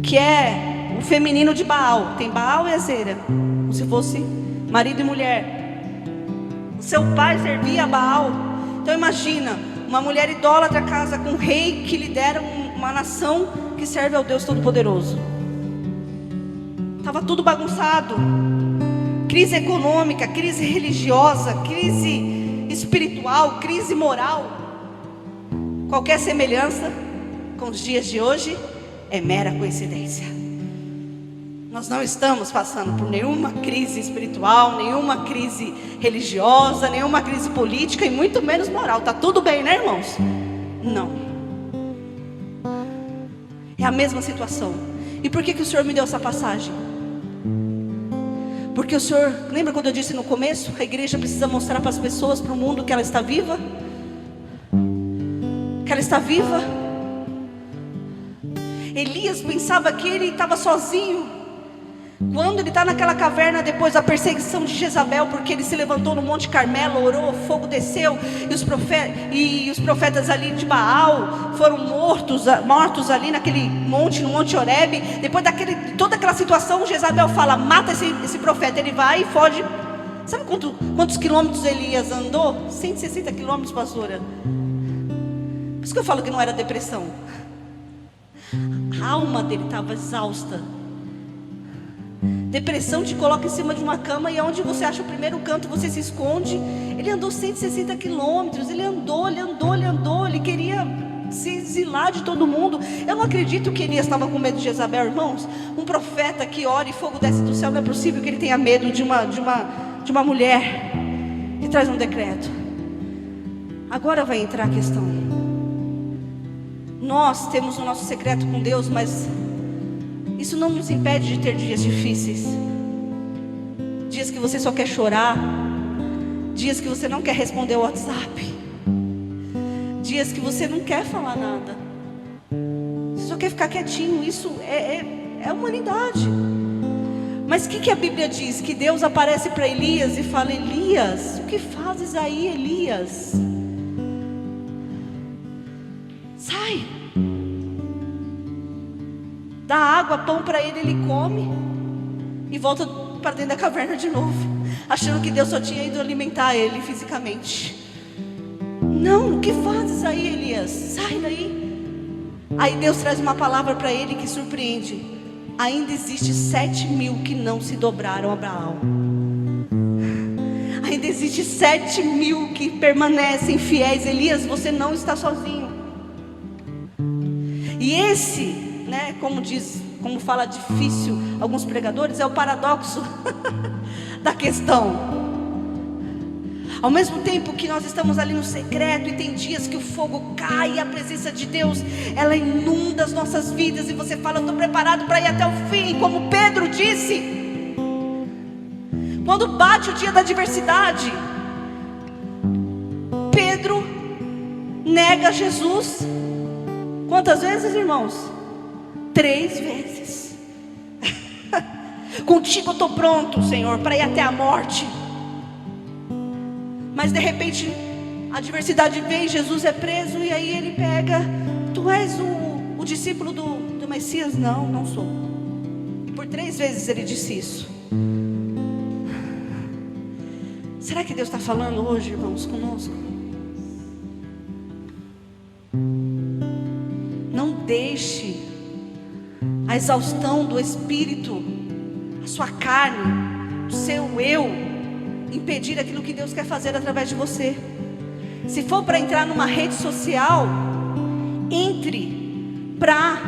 que é o feminino de Baal. Tem Baal e Azera, como se fosse marido e mulher. O seu pai servia a Baal. Então imagina, uma mulher idólatra casa com um rei que lidera uma nação que serve ao Deus Todo-Poderoso. Estava tudo bagunçado. Crise econômica, crise religiosa, crise espiritual, crise moral. Qualquer semelhança com os dias de hoje é mera coincidência. Nós não estamos passando por nenhuma crise espiritual, nenhuma crise religiosa, nenhuma crise política e muito menos moral. Está tudo bem, né, irmãos? Não. É a mesma situação. E por que o Senhor me deu essa passagem? Porque o Senhor, lembra quando eu disse no começo? A igreja precisa mostrar para as pessoas, para o mundo, que ela está viva. Que ela está viva. Elias pensava que ele estava sozinho. Quando ele está naquela caverna depois da perseguição de Jezabel, porque ele se levantou no Monte Carmelo, orou, o fogo desceu, e os profetas ali de Baal foram mortos ali naquele monte, no Monte Horebe. Depois toda aquela situação, Jezabel fala: mata esse profeta. Ele vai e foge. Sabe quantos quilômetros Elias andou? 160 quilômetros, pastora. Por isso que eu falo que não era depressão. A alma dele estava exausta. Depressão te coloca em cima de uma cama e aonde você acha o primeiro canto você se esconde. Ele andou 160 quilômetros. Ele andou. Ele queria se exilar de todo mundo. Eu não acredito que Elias estava com medo de Jezabel, irmãos. Um profeta que ora e fogo desce do céu, não é possível que ele tenha medo de uma mulher que traz um decreto. Agora vai entrar a questão. Nós temos o nosso secreto com Deus, mas isso não nos impede de ter dias difíceis. Dias que você só quer chorar. Dias que você não quer responder o WhatsApp. Dias que você não quer falar nada. Você só quer ficar quietinho. Isso é humanidade. Mas o que a Bíblia diz? Que Deus aparece para Elias e fala: Elias, o que fazes aí, Elias? Sai. Dá água, pão para ele, ele come e volta para dentro da caverna de novo, achando que Deus só tinha ido alimentar ele fisicamente. Não, o que fazes aí, Elias? Sai daí. Aí Deus traz uma palavra para ele que surpreende: ainda existe 7.000 que não se dobraram a Baal. Ainda existe 7.000 que permanecem fiéis. Elias, você não está sozinho. E esse, como fala difícil alguns pregadores, é o paradoxo da questão. Ao mesmo tempo que nós estamos ali no secreto, e tem dias que o fogo cai, e a presença de Deus, ela inunda as nossas vidas, e você fala: eu estou preparado para ir até o fim, como Pedro disse. Quando bate o dia da adversidade, Pedro nega Jesus. Quantas vezes, irmãos? 3 vezes. Contigo eu estou pronto, Senhor, para ir até a morte. Mas de repente a adversidade vem, Jesus é preso, e aí ele pega: tu és o discípulo do Messias? Não, não sou. E por 3 vezes ele disse isso. Será que Deus está falando hoje, irmãos, conosco? Não deixe a exaustão do espírito, a sua carne, o seu eu, impedir aquilo que Deus quer fazer através de você. Se for para entrar numa rede social, entre para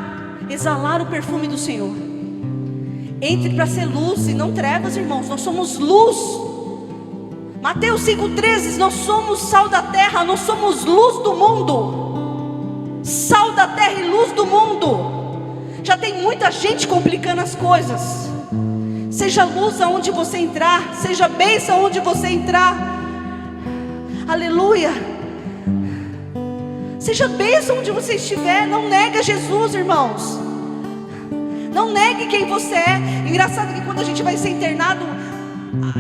exalar o perfume do Senhor. Entre para ser luz e não trevas, irmãos. Nós somos luz. Mateus 5,13: nós somos sal da terra, nós somos luz do mundo. Sal da terra e luz do mundo. Já tem muita gente complicando as coisas. Seja luz aonde você entrar, seja bênção aonde você entrar. Aleluia. Seja bênção onde você estiver. Não negue Jesus, irmãos. Não negue quem você é. Engraçado que quando a gente vai ser internado,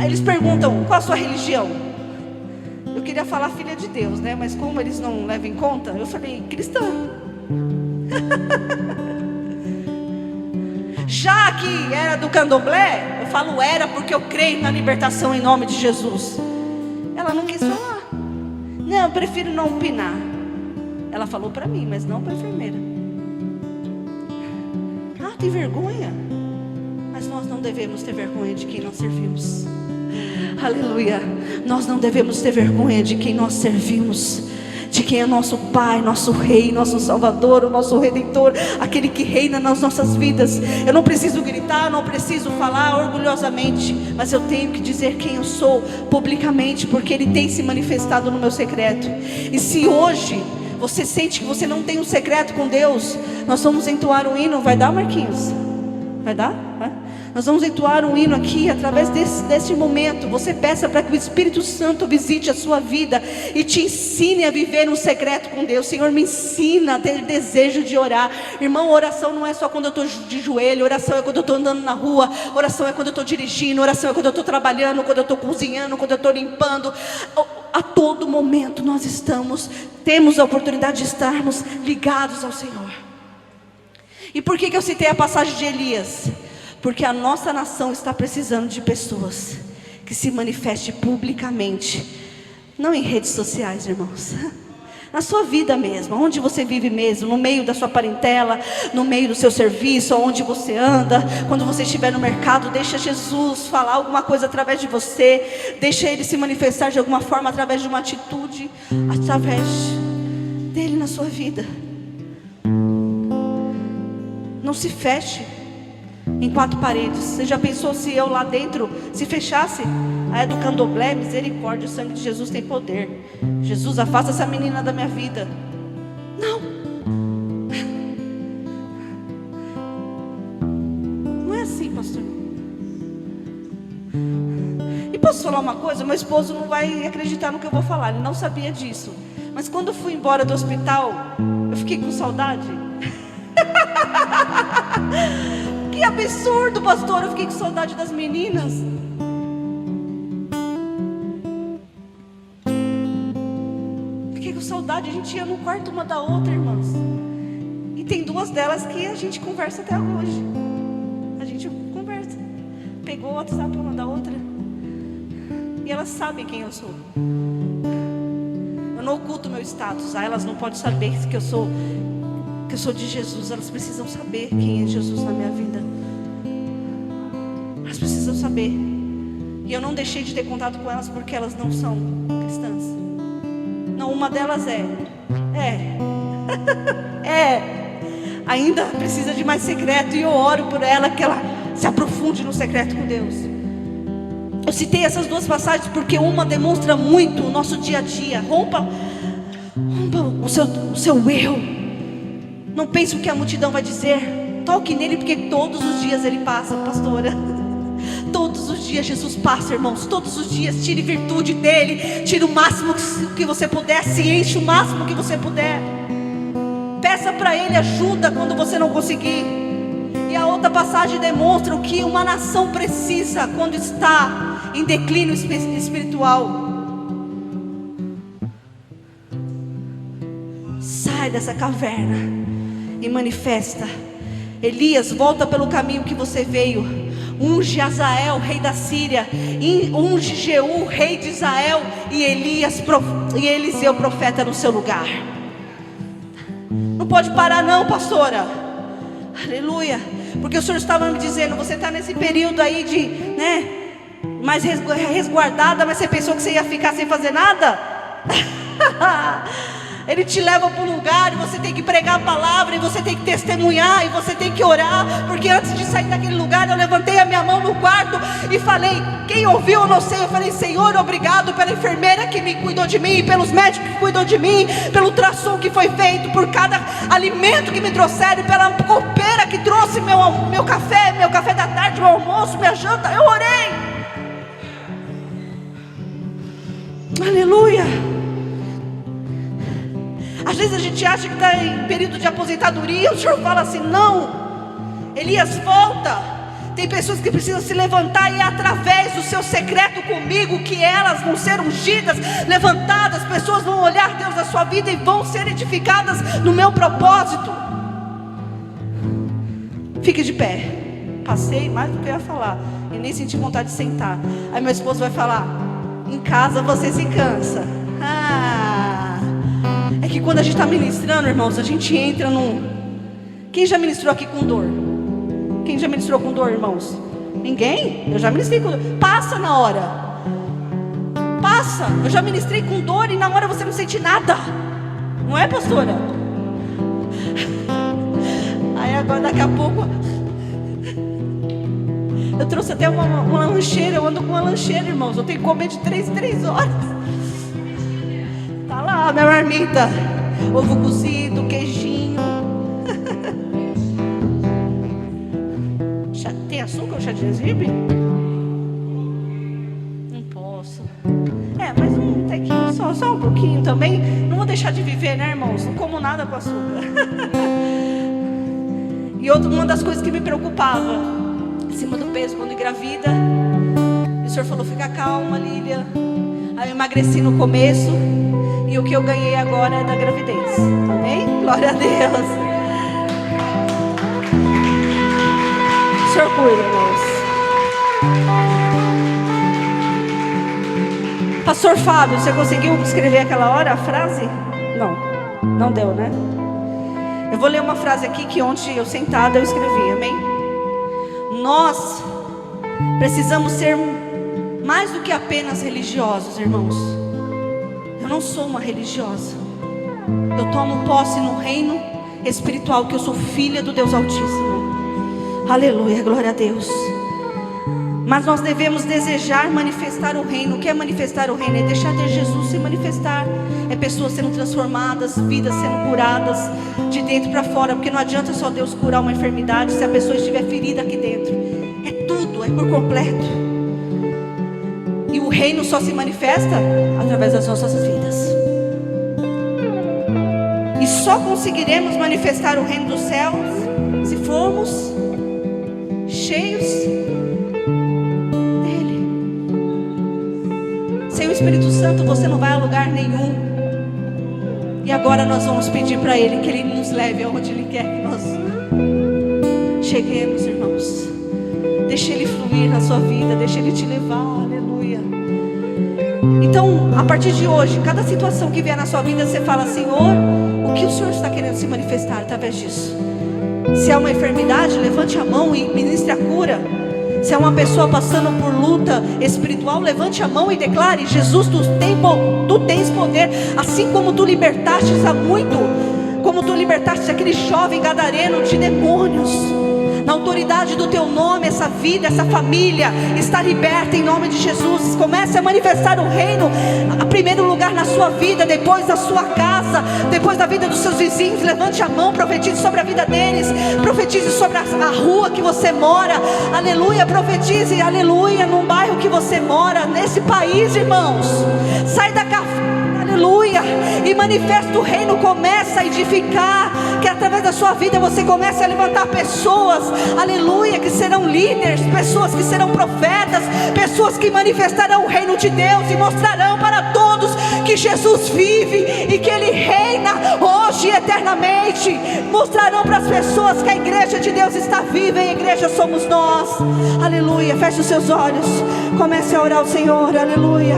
eles perguntam: qual a sua religião? Eu queria falar filha de Deus, mas como eles não levam em conta, eu falei cristã. Já que era do candomblé, eu falo era porque eu creio na libertação em nome de Jesus. Ela não quis falar. Não, eu prefiro não opinar. Ela falou para mim, mas não para a enfermeira. Tem vergonha? Mas nós não devemos ter vergonha de quem nós servimos. Aleluia. Nós não devemos ter vergonha de quem nós servimos, de quem é nosso Pai, nosso Rei, nosso Salvador, o nosso Redentor, aquele que reina nas nossas vidas. Eu não preciso gritar, não preciso falar orgulhosamente, mas eu tenho que dizer quem eu sou publicamente, porque Ele tem se manifestado no meu secreto. E se hoje você sente que você não tem um secreto com Deus, nós vamos entoar um hino. Vai dar, Marquinhos? Vai dar? Vai? Nós vamos entoar um hino aqui, através desse momento. Você peça para que o Espírito Santo visite a sua vida e te ensine a viver um secreto com Deus. Senhor, me ensina a ter desejo de orar. Irmão, oração não é só quando eu estou de joelho. Oração é quando eu estou andando na rua. Oração é quando eu estou dirigindo. Oração é quando eu estou trabalhando, quando eu estou cozinhando, quando eu estou limpando. A todo momento nós temos a oportunidade de estarmos ligados ao Senhor. E por que eu citei a passagem de Elias? Porque a nossa nação está precisando de pessoas que se manifestem publicamente, não em redes sociais, irmãos, na sua vida mesmo, onde você vive mesmo, no meio da sua parentela, no meio do seu serviço, onde você anda, quando você estiver no mercado. Deixa Jesus falar alguma coisa através de você, deixa Ele se manifestar de alguma forma, através de uma atitude, através dEle na sua vida. Não se feche em quatro paredes. Você já pensou se eu lá dentro se fechasse? A é do candomblé, misericórdia, o sangue de Jesus tem poder. Jesus, afasta essa menina da minha vida. Não. Não é assim, pastor. E posso falar uma coisa? Meu esposo não vai acreditar no que eu vou falar. Ele não sabia disso. Mas quando eu fui embora do hospital, eu fiquei com saudade. Que absurdo, pastor. Eu fiquei com saudade das meninas. Fiquei com saudade. A gente ia no quarto uma da outra, irmãs. E tem duas delas que a gente conversa até hoje. A gente conversa. Pegou o WhatsApp uma da outra. E elas sabem quem eu sou. Eu não oculto meu status. Elas não podem saber que eu sou de Jesus. Elas precisam saber quem é Jesus na minha vida. Elas precisam saber. E eu não deixei de ter contato com elas porque elas não são cristãs. Não, uma delas ainda precisa de mais secreto. E eu oro por ela, que ela se aprofunde no secreto com Deus. Eu citei essas duas passagens porque uma demonstra muito o nosso dia a dia. Rompa o seu eu. Não pense o que a multidão vai dizer. Toque nele, porque todos os dias ele passa, pastora. Todos os dias Jesus passa, irmãos. Todos os dias. Tire virtude dele. Tire o máximo que você puder. Se enche o máximo que você puder. Peça para ele ajuda quando você não conseguir. E a outra passagem demonstra o que uma nação precisa quando está em declínio espiritual. Sai dessa caverna e manifesta. Elias, volta pelo caminho que você veio. Unge Azael, rei da Síria. Unge Jeú, rei de Israel. E Eliseu, profeta, no seu lugar. Não pode parar não, pastora. Aleluia. Porque o Senhor estava me dizendo, você está nesse período aí de, mais resguardada. Mas você pensou que você ia ficar sem fazer nada? Ele te leva para um lugar e você tem que pregar a palavra, e você tem que testemunhar, e você tem que orar. Porque antes de sair daquele lugar, eu levantei a minha mão no quarto e falei, quem ouviu eu não sei, eu falei, Senhor, obrigado pela enfermeira que me cuidou de mim, pelos médicos que cuidou de mim, pelo ultrassom que foi feito, por cada alimento que me trouxeram, pela copeira que trouxe meu café da tarde, meu almoço, minha janta. Eu orei. Aleluia. Às vezes a gente acha que está em período de aposentadoria. O Senhor fala assim, não, Elias, volta. Tem pessoas que precisam se levantar, e é através do seu secreto comigo que elas vão ser ungidas, levantadas. Pessoas vão olhar Deus na sua vida e vão ser edificadas no meu propósito. Fique de pé. Passei mais do que eu ia falar e nem senti vontade de sentar. Aí meu esposo vai falar, em casa você se cansa. É que quando a gente está ministrando, irmãos, a gente entra num... Quem já ministrou aqui com dor? Quem já ministrou com dor, irmãos? Ninguém? Eu já ministrei com dor. Passa na hora. Passa. Eu já ministrei com dor e na hora você não sente nada. Não é, pastora? Aí agora daqui a pouco... Eu trouxe até uma lancheira. Eu ando com uma lancheira, irmãos. Eu tenho que comer de 3 em 3 horas. Tá lá, minha marmita. Ovo cozido, queijinho. Já tem açúcar o chá de gengibre? Não posso. Mas um tequinho só um pouquinho também. Não vou deixar de viver, né, irmãos? Não como nada com açúcar. E uma das coisas que me preocupava, em cima do peso, quando engravida, o Senhor falou, fica calma, Lília. Aí eu emagreci no começo, e o que eu ganhei agora é da gravidez. Amém? Glória a Deus. O Senhor cuida, irmãos. Pastor Fábio, você conseguiu escrever aquela hora a frase? Não deu, né? Eu vou ler uma frase aqui que ontem eu sentada eu escrevi, amém? Nós precisamos ser mais do que apenas religiosos, irmãos. Eu não sou uma religiosa. Eu tomo posse no reino espiritual, que eu sou filha do Deus Altíssimo. Aleluia, glória a Deus. Mas nós devemos desejar manifestar o reino. O que é manifestar o reino? É deixar de Jesus se manifestar. É pessoas sendo transformadas, vidas sendo curadas de dentro para fora. Porque não adianta só Deus curar uma enfermidade se a pessoa estiver ferida aqui dentro. É tudo, é por completo. E o reino só se manifesta através das nossas vidas. E só conseguiremos manifestar o reino dos céus se formos cheios dele. Sem o Espírito Santo você não vai a lugar nenhum. E agora nós vamos pedir para Ele que Ele nos leve aonde Ele quer que nós cheguemos, irmãos. Deixa Ele fluir na sua vida, deixa Ele te levar, aleluia. Então, a partir de hoje, cada situação que vier na sua vida, você fala, Senhor, o que o Senhor está querendo se manifestar através disso? Se é uma enfermidade, levante a mão e ministre a cura. Se é uma pessoa passando por luta espiritual, levante a mão e declare, Jesus, tu tens poder, assim como tu libertaste como tu libertaste aquele jovem gadareno de demônios. Na autoridade do teu nome, essa vida, essa família está liberta em nome de Jesus. Comece a manifestar o reino, a primeiro lugar na sua vida, depois da sua casa, depois da vida dos seus vizinhos. Levante a mão, profetize sobre a vida deles, profetize sobre a rua que você mora, aleluia, profetize, aleluia, num bairro que você mora, nesse país, irmãos. Sai da café, aleluia, e manifesta o reino. Começa a edificar, que através da sua vida você comece a levantar pessoas, aleluia, que serão líderes, pessoas que serão profetas, pessoas que manifestarão o reino de Deus e mostrarão para todos que Jesus vive e que Ele reina hoje e eternamente. Mostrarão para as pessoas que a igreja de Deus está viva, e a igreja somos nós, aleluia. Feche os seus olhos, comece a orar ao Senhor, aleluia.